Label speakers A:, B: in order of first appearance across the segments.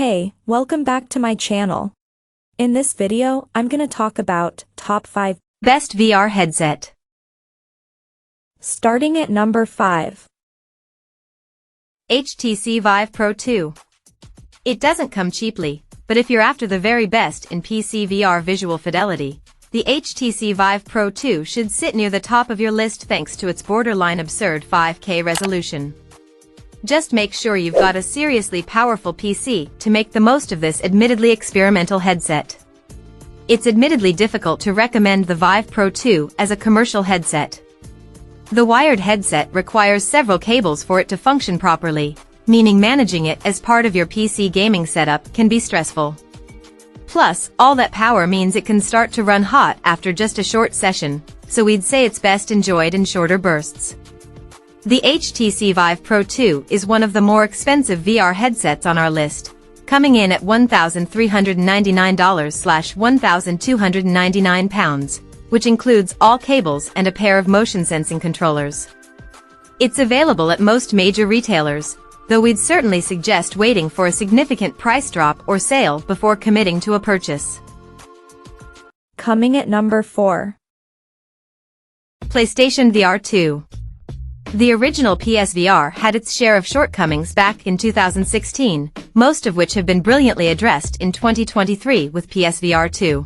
A: Hey, welcome back to my channel. In this video, I'm gonna talk about top 5
B: best VR headset.
A: Starting at number 5.
B: HTC Vive Pro 2. It doesn't come cheaply, but if you're after the very best in PSVR visual fidelity, the HTC Vive Pro 2 should sit near the top of your list thanks to its borderline absurd 5K resolution. Just make sure you've got a seriously powerful PC to make the most of this admittedly experimental headset. It's admittedly difficult to recommend the Vive Pro 2 as a commercial headset. The wired headset requires several cables for it to function properly, meaning managing it as part of your PC gaming setup can be stressful. Plus, all that power means it can start to run hot after just a short session, so we'd say it's best enjoyed in shorter bursts. The HTC Vive Pro 2 is one of the more expensive VR headsets on our list, coming in at $1,399/1,299, which includes all cables and a pair of motion-sensing controllers. It's available at most major retailers, though we'd certainly suggest waiting for a significant price drop or sale before committing to a purchase.
A: Coming at number 4.
B: PlayStation VR 2. The original PSVR had its share of shortcomings back in 2016, most of which have been brilliantly addressed in 2023 with PSVR 2.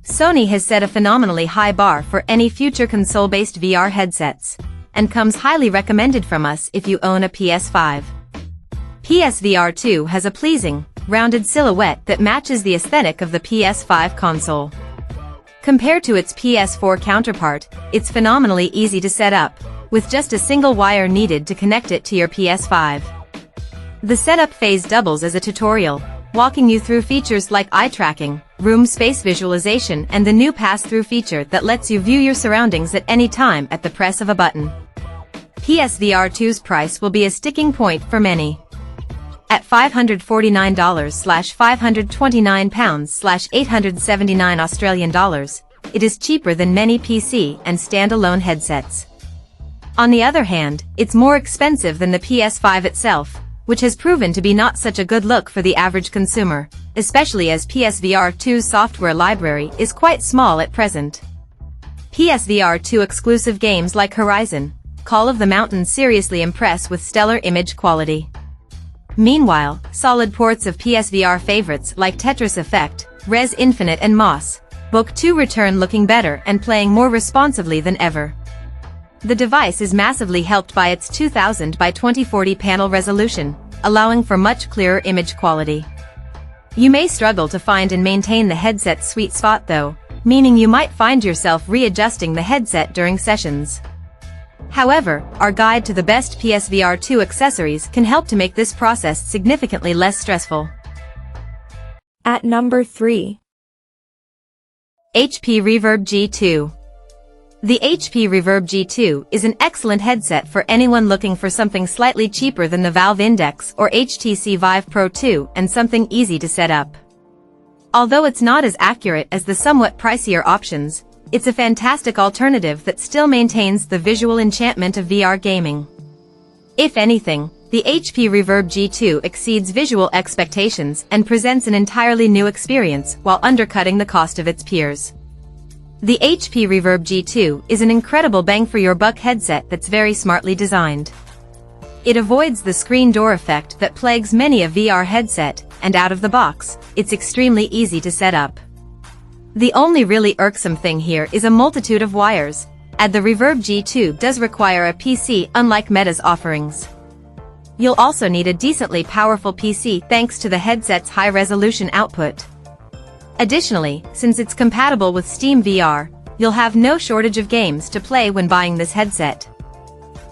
B: Sony has set a phenomenally high bar for any future console-based VR headsets, and comes highly recommended from us if you own a PS5. PSVR 2 has a pleasing, rounded silhouette that matches the aesthetic of the PS5 console. Compared to its PS4 counterpart, it's phenomenally easy to set up, with just a single wire needed to connect it to your PS5. The setup phase doubles as a tutorial, walking you through features like eye tracking, room space visualization, and the new pass-through feature that lets you view your surroundings at any time at the press of a button. PSVR 2's price will be a sticking point for many. At $549/£529/879 Australian dollars, it is cheaper than many PC and standalone headsets. On the other hand, it's more expensive than the PS5 itself, which has proven to be not such a good look for the average consumer, especially as PSVR 2's software library is quite small at present. PSVR 2 exclusive games like Horizon, Call of the Mountain seriously impress with stellar image quality. Meanwhile, solid ports of PSVR favorites like Tetris Effect, Res Infinite and Moss Book 2 return looking better and playing more responsively than ever. The device is massively helped by its 2000 by 2040 panel resolution, allowing for much clearer image quality. You may struggle to find and maintain the headset's sweet spot though, meaning you might find yourself readjusting the headset during sessions. However, our guide to the best PSVR 2 accessories can help to make this process significantly less stressful.
A: At number 3.
B: HP Reverb G2. The HP Reverb G2 is an excellent headset for anyone looking for something slightly cheaper than the Valve Index or HTC Vive Pro 2 and something easy to set up. Although it's not as accurate as the somewhat pricier options, it's a fantastic alternative that still maintains the visual enchantment of VR gaming. If anything, the HP Reverb G2 exceeds visual expectations and presents an entirely new experience while undercutting the cost of its peers. The HP Reverb G2 is an incredible bang-for-your-buck headset that's very smartly designed. It avoids the screen door effect that plagues many a VR headset, and out of the box, it's extremely easy to set up. The only really irksome thing here is a multitude of wires, and the Reverb G2 does require a PC unlike Meta's offerings. You'll also need a decently powerful PC thanks to the headset's high-resolution output. Additionally, since it's compatible with Steam VR, you'll have no shortage of games to play when buying this headset.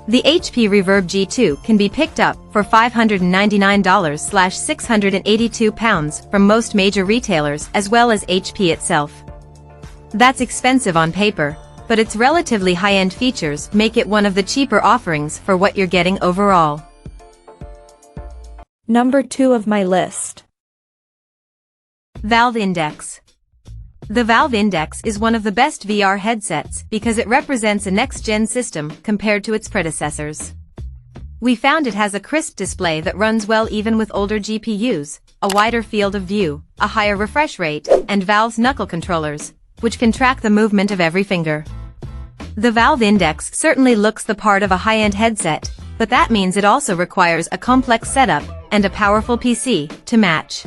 B: The HP Reverb G2 can be picked up for $599/£682 from most major retailers as well as HP itself. That's expensive on paper, but its relatively high-end features make it one of the cheaper offerings for what you're getting overall.
A: Number 2 of my list.
B: Valve Index. The Valve Index is one of the best VR headsets because it represents a next-gen system compared to its predecessors. We found it has a crisp display that runs well even with older GPUs, a wider field of view, a higher refresh rate, and Valve's knuckle controllers, which can track the movement of every finger. The Valve Index certainly looks the part of a high-end headset, but that means it also requires a complex setup and a powerful PC to match.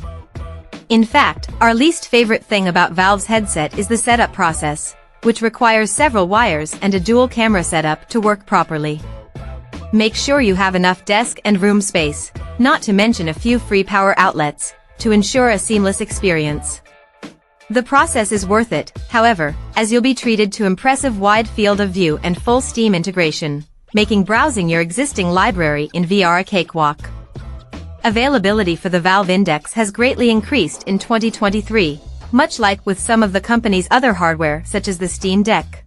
B: In fact, our least favorite thing about Valve's headset is the setup process, which requires several wires and a dual camera setup to work properly. Make sure you have enough desk and room space, not to mention a few free power outlets, to ensure a seamless experience. The process is worth it, however, as you'll be treated to impressive wide field of view and full Steam integration, making browsing your existing library in VR a cakewalk. Availability for the Valve Index has greatly increased in 2023, much like with some of the company's other hardware such as the Steam Deck.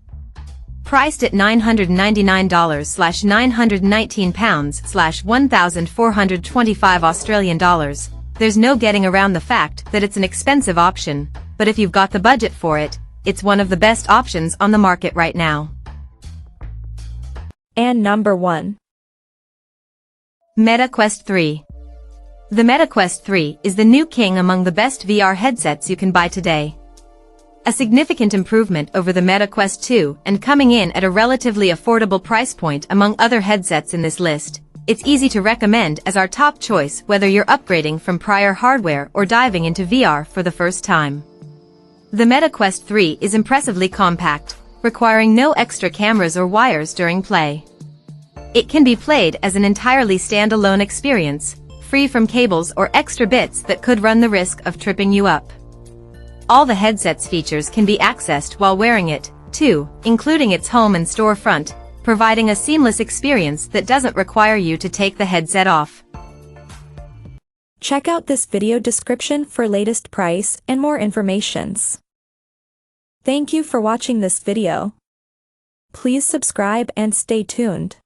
B: Priced at £999/£1,425 Australian dollars, there's no getting around the fact that it's an expensive option, but if you've got the budget for it, it's one of the best options on the market right now.
A: And number 1.
B: Meta Quest 3. The Meta Quest 3 is the new king among the best VR headsets you can buy today. A significant improvement over the Meta Quest 2 and coming in at a relatively affordable price point among other headsets in this list, it's easy to recommend as our top choice whether you're upgrading from prior hardware or diving into VR for the first time. The Meta Quest 3 is impressively compact, requiring no extra cameras or wires during play. It can be played as an entirely standalone experience, free from cables or extra bits that could run the risk of tripping you up. All the headset's features can be accessed while wearing it, too, including its home and storefront, providing a seamless experience that doesn't require you to take the headset off.
A: Check out this video description for latest price and more informations. Thank you for watching this video. Please subscribe and stay tuned.